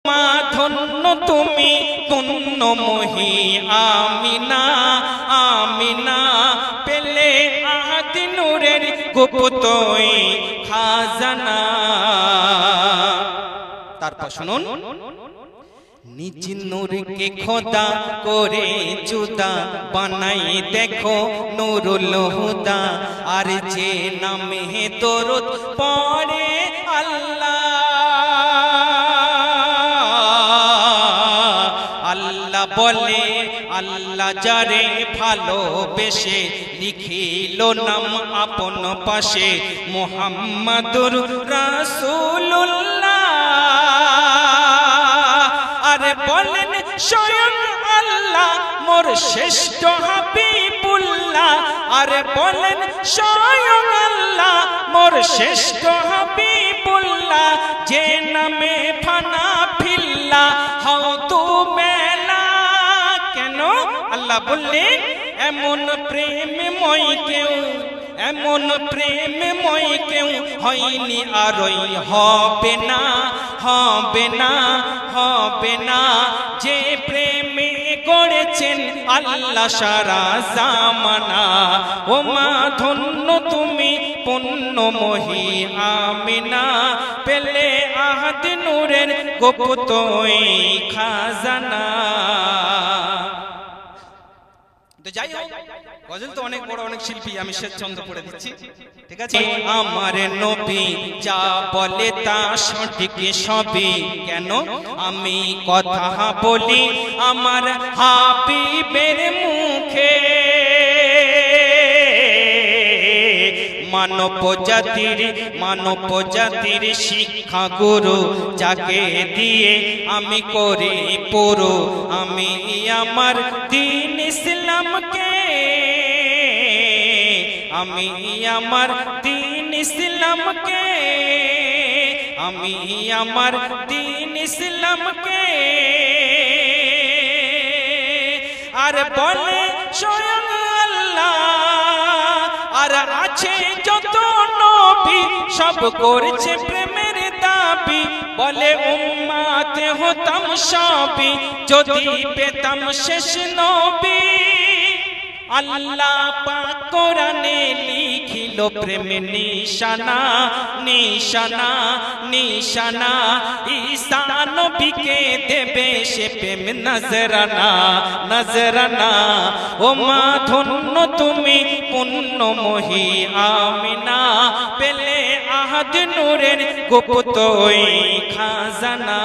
মা ধন্য তুমি পুণ্যময়ী আমিনা আমিনা পেলে আদি নূরের গুপ্তই খাজানা। তারপর শুনুন, নিজ নূরকে খোদা করে জুদা বানাই দেখো নুরুল হুদা। আর যে নামে দরুদ পড়ে আল্লাহ আল্লাহ বলে আল্লাহ যারে ভালোবেসে লিখিল নাম আপন পাশে মুহাম্মাদুর রাসূলুল্লাহ। আরে বলেন স্বয়ং আল্লাহ মোর শ্রেষ্ঠ হাবিবুল্লাহ। আরে বলেন স্বয়ং আল্লাহ মোর শ্রেষ্ঠ হাবিবুল্লাহ। যে নামে ফানা ফিল্লা হও তুমেলা। কেন আল্লাহ বললেন এমন প্রেমময় কেউ এমন প্রেমময় কেউ হয়নি আরই হবে না হবে না হবে না। যে প্রেমে গড়েছেন আল্লাহ সারা জামানা। ও মা ধন্য তুমি পুণ্যময়ী আমিনা পেলে আহাদ নূরের গুপ্তই খাজানা। তো যাই হোক, গজল তো অনেক বড় অনেক শিল্পী, আমি শেষ ছন্দ পড়ে দিচ্ছি, ঠিক আছে? আমার নবী যা বলে তা সঠিক সবই। কেন আমি কথা বলি আমার হাবিবের মুখে। মানব জাতির শিক্ষা গুরু যাকে দিয়ে আমি করি পুরো। আমি আমার দ্বীন ইসলামকে আমি আমার দ্বীন ইসলামকে আমি আমার দ্বীন ইসলামকে। আর বলে স্বয়ং আল্লাহ আর আছে যত নবী সব করছে প্রেমের দাবি। বলে উম্মাতে হতাম সবই যদি পেতাম শেষ নবী। আল্লাহ পাক কোরআনে লিখিল প্রেম নিশানা নিশানা নিশানা। ঈসা নবীকে দেবে সে প্রেম নজরানা নজরানা। ও মা ধন্য তুমি পুণ্যময়ী আমিনা পেলে আহাদ নূরের গুপ্তই খাজানা।